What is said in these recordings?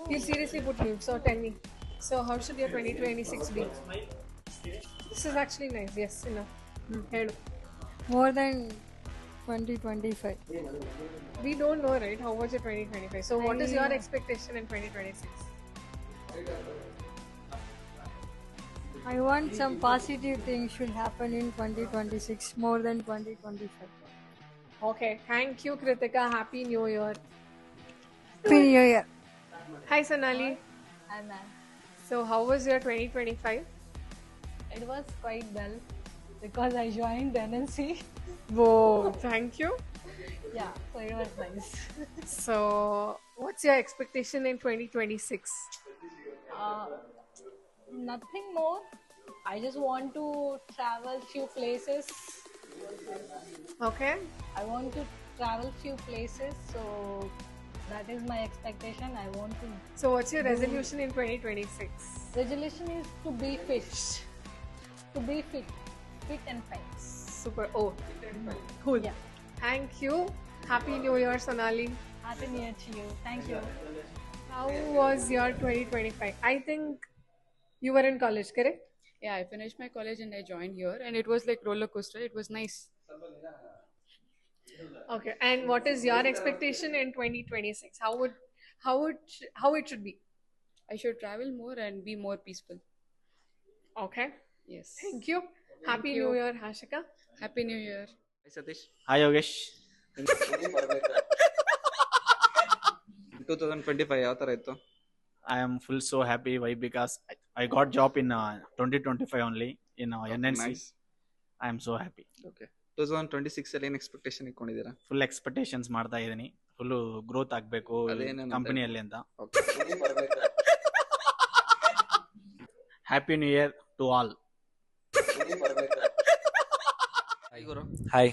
You seriously put leave. So tell me. So how should your 2026 be? This is actually nice. Yes, enough. Hello. More than 2025. We don't know, right? How was your 2025? So what is your I expectation in 2026? I want some positive things should happen in 2026 more than 2025. Okay. Thank you, Kritika. Happy New Year. Happy New Year. Hi, Sonali. Hi ma'am. So how was your 2025? It was quite dull because I joined NNC. Whoa. Thank you. Yeah, so it was nice. So what's your expectation in 2026? Uh, Nothing more. I just want to travel few places. Okay. I want to travel few places, so that is my expectation. I want to. So what's your resolution in 2026? Resolution is to be fit. To be fit and fine. Super. Oh, cool. Yeah. Thank you. Happy New Year, Sonali. Happy New Year to you. Thank you. How was your 2025? I think you were in college, correct? Yeah, I finished my college and I joined here, and it was like roller coaster. It was nice. Okay. And what is your expectation in 2026? How it should be? I should travel more and be more peaceful. Okay. Yes. Thank you. Thank Happy you. New Year, Hashika. Happy New Year. Hi Satish. Hi Yogesh. 2025 ಯಾವ ತರ ಇತ್ತು? I am full so happy. Why? Because I got job in 2025 only in NNC. Nice. I am so happy. Okay. 2026 ಅಲ್ಲಿ ಏನು expectation ಇಟ್ಕೊಂಡಿದ್ದೀರಾ? Full expectations ಮಾಡ್ತಾ ಇದ್ದೀನಿ. Full growth ಆಗಬೇಕು ಅದೇನೇನು ಕಂಪನಿಯಲ್ಲಿ ಅಂತ. Okay. Happy new year to all. Hi ಗುರು. Hi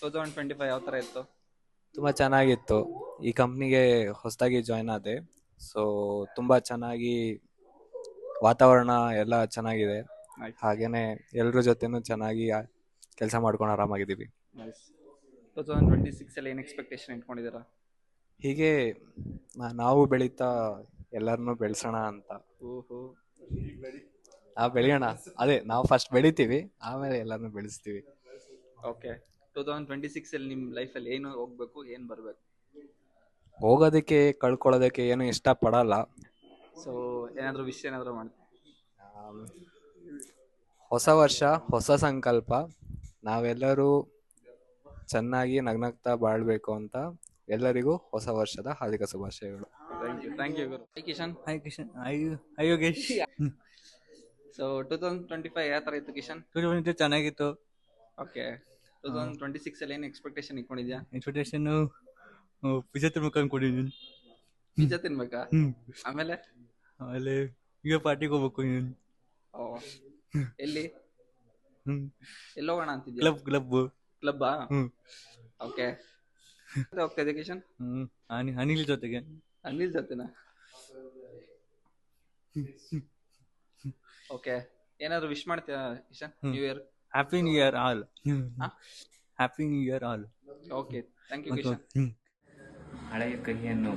2025 ಯಾವ ತರ ಇತ್ತು? ತುಂಬ ಚೆನ್ನಾಗಿತ್ತು. ಈ ಕಂಪ್ನಿಗೆ ಹೊಸದಾಗಿ ಜಾಯ್ನ್ ಆದೆ, ಸೊ ತುಂಬ ಚೆನ್ನಾಗಿ ವಾತಾವರಣ ಎಲ್ಲ ಚೆನ್ನಾಗಿದೆ. Nice. ಹಾಗೇನೆ ಎಲ್ಲರ ಜೊತೆನೂ ಚೆನ್ನಾಗಿ ಕೆಲಸ ಮಾಡ್ಕೊಂಡು ಆರಾಮಾಗಿದ್ದೀವಿ. Nice. 2026 ಅಲ್ಲಿ ಏನು ಎಕ್ಸ್ಪೆಕ್ಟೇಷನ್ ಇಟ್ಕೊಂಡಿದ್ದೀರಾ? ಹೀಗೆ ನಾವು ಬೆಳೀತಾ ಎಲ್ಲರನ್ನೂ ಬೆಳೆಸೋಣ ಅಂತ. ಓಹೋ. ನಾವು ಬೆಳೆಯೋಣ, ಅದೇ ನಾವು ಫಸ್ಟ್ ಬೆಳಿತೀವಿ, ಆಮೇಲೆ ಎಲ್ಲರನ್ನೂ ಬೆಳೆಸ್ತೀವಿ. ಓಕೆ. 2026 ಅಲ್ಲಿ ನಿಮ್ಮ ಲೈಫಲ್ಲಿ ಏನು ಹೋಗ್ಬೇಕು, ಏನು ಬರಬೇಕು? ಹೋಗೋದಕ್ಕೆ ಕಳ್ಕೊಳ್ಳೋದಕ್ಕೆ ಏನು ಇಷ್ಟಪಡಲ್ಲ. ಸೊ ಏನಾದರೂ ವಿಷಯ ಏನಾದರೂ ಮಾಡಿ. ಹೊಸ ವರ್ಷ ಹೊಸ ಸಂಕಲ್ಪ, ನಾವೆಲ್ಲರೂ ಚೆನ್ನಾಗಿ ನಗ್ನಗ್ತಾ ಬಾಳ್ಬೇಕು ಅಂತ ಎಲ್ಲರಿಗೂ ಹೊಸ ವರ್ಷದ ಹಾರ್ದಿಕ ಶುಭಾಶಯಗಳು. ಥ್ಯಾಂಕ್ ಯು ಗುರು. Hi Kishan. Hi Kishan. Hi Yogesh. So 2025 ಯಾವ ಥರ ಇತ್ತು ಕಿಶನ್? ಚೆನ್ನಾಗಿತ್ತು. ಓಕೆ. 2026 ಅಲ್ಲಿ ಏನು ಎಕ್ಸ್ಪೆಕ್ಟೇಷನ್ ಇಟ್ಕೊಂಡಿದ್ಯಾ? ಎಕ್ಸ್ಪೆಕ್ಟೇಷನ್ ಪಿಜ್ಜಾ ತಿನ್ಬೇಕು ಅನ್ಕೊಂಡಿದ್ದೀನಿ. ಪಿಜ್ಜಾ ತಿನ್ಬೇಕಾ? ಆಮೇಲೆ ಆಮೇಲೆ ಈಗ ಪಾರ್ಟಿಗೆ ಹೋಗ್ಬೇಕು. ಓ, ಎಲ್ಲಿ ಎಲ್ಲಿ ಹೋಗೋಣ ಅಂತಿದ್ಯಾ? ಕ್ಲಬ್. ಕ್ಲಬ್ಬಾ? ಓಕೆ. ಹೋಗ್ತಾ ಇದೆ ಕಿಶನ್? ಅನಿಲ್ ಜೊತೆಗೆ. ಅನಿಲ್ ಜೊತೆನಾ? ಓಕೆ. ಏನಾದ್ರು ವಿಶ್ ಮಾಡ್ತೀಯಾ Kishan new year? Happy new year all. Happy new year all. Okay, thank you Kishan. ಹಳೆಯ ಕಹಿಯನ್ನು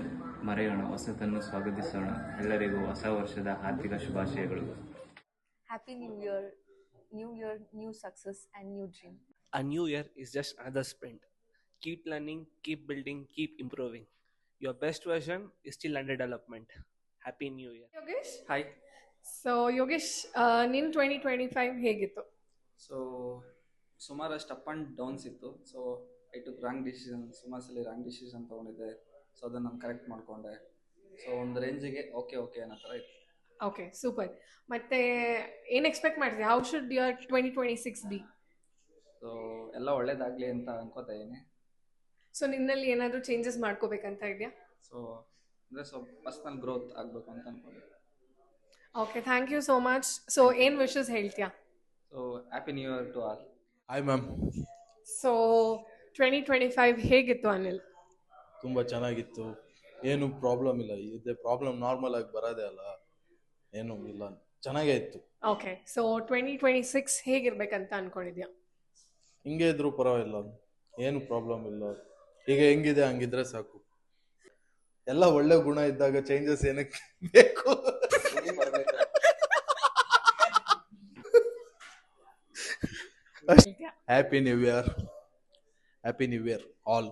ಮರೆಯೋಣ, ಹೊಸತನ್ನು ಸ್ವಾಗತಿಸೋಣ. ಎಲ್ಲರಿಗೂ ಹೊಸ ವರ್ಷದ ಹಾರ್ದಿಕ ಶುಭಾಶಯಗಳು. Happy New Year, new success and new dream. A new year is just another sprint. Keep learning, keep building, keep improving. Your best version is still under development. Happy New Year. Yogesh? Hi. So Yogesh, ನಿನ್ 2025 ಹೇಗಿತ್ತು? So ಸುಮಾರಷ್ಟು up and downs ಇತ್ತು. So I took wrong decision, ಸುಮಾರು ಸಲ wrong decision ತೊಗೊಂಡಿದ್ದೆ. So ಅದನ್ನು ನಾನು correct ಮಾಡಿಕೊಂಡೆ. ಸೊ ಒಂದು ರೇಂಜಿಗೆ ಓಕೆ ಅನ್ನೋ ಥರ ಇತ್ತು. Okay, super. ಮತ್ತೆ ಏನು ಎಕ್ಸ್ಪೆಕ್ಟ್ ಮಾಡ್ತೀವಿ? How should your 2026 B? So ಎಲ್ಲ ಒಳ್ಳೇದಾಗಲಿ ಅಂತ ಅನ್ಕೋತಾ ಇದ್ದೀನಿ. ಸೊ ನಿನ್ನಲ್ಲಿ ಏನಾದರೂ ಚೇಂಜಸ್ ಮಾಡ್ಕೋಬೇಕಂತ ಇದೆಯಾ? ಸೊ ಅಂದರೆ ಪರ್ಸ್ನಲ್ ಗ್ರೋತ್ ಆಗಬೇಕು ಅಂತ ಅನ್ಕೊಂಡು. Okay, thank you so much. So ಏನು ವಿಶಸ್ ಹೇಳ್ತೀಯಾ? So happy new year to all. Hi ma'am. So 2025 ಹೇಗಿತ್ತು ಅನಿಲ್? ತುಂಬ ಚೆನ್ನಾಗಿತ್ತು. ಏನು ಪ್ರಾಬ್ಲಮ್ ಇಲ್ಲ. ಇದೆ ಪ್ರಾಬ್ಲಮ್ ನಾರ್ಮಲ್ ಆಗಿ ಬರೋದೇ ಅಲ್ಲ, ಏನೂ ಇಲ್ಲ, ಚೆನ್ನಾಗೇ ಇತ್ತು. ಓಕೆ. ಸೊ 2026 ಹೇಗಿರ್ಬೇಕಂತ ಅನ್ಕೊಂಡಿದ್ಯಾ? ಹಿಂಗೆ ಇದ್ರೂ ಪರವಾಗಿಲ್ಲ, ಏನು ಪ್ರಾಬ್ಲಮ್ ಇಲ್ಲ. ಈಗ ಹೆಂಗಿದೆ ಹಂಗಿದ್ರೆ ಸಾಕು. ಎಲ್ಲ ಒಳ್ಳೆ ಗುಣ ಇದ್ದಾಗ ಚೇಂಜಸ್ ಏನಕ್ಕೆ ಬೇಕು? Happy new year, happy new year all.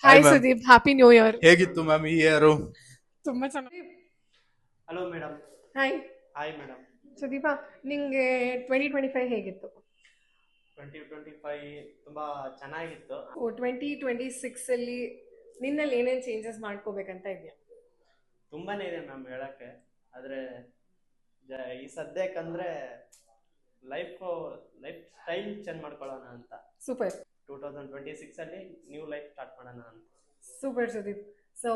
Hi Sudeep, happy new year. ಹೇಗಿತ್ತು ಮ್ಯಾಮ್ ಈ ಇಯರ್? ತುಂಬಾ ಚೆನ್ನಾಗಿ. Hello madam. Hi. Hi madam. Sudeep, ನಿಂಗೆ 2025 ಹೇಗಿತ್ತು? 2025 ತುಂಬಾ ಚೆನ್ನಾಗಿತ್ತು. 2026 ಅಲ್ಲಿ ನಿನ್ನಲ್ಲಿ ಏನೇನು ಚೇಂಜಸ್ ಮಾಡ್ಕೋಬೇಕಂತ ಇದೆಯಾ? ತುಂಬಾನೇ ಇದೆ ಮ್ಯಾಮ್ ಹೇಳಕ್ಕೆ. ಆದ್ರೆ ಈ ಸದ್ಯಕ್ಕಂದ್ರೆ ಲೈಫ್ ಸ್ಟೈಲ್ ಚೇಂಜ್ ಮಾಡ್ಕೊಳ್ಳೋಣ ಅಂತ. ಸೂಪರ್. 2026 ಅಲ್ಲಿ ನ್ಯೂ ಲೈಫ್ ಸ್ಟಾರ್ಟ್ ಮಾಡೋಣ ಅಂತ. ಸೂಪರ್ ಸುದೀಪ್. ಸೊ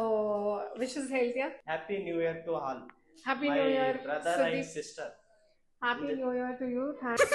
ವಿಶಸ್ ಹೇಳ್ತೀಯಾ? Happy new year to all. Happy new year brother and sister. Happy new year to you. Thanks.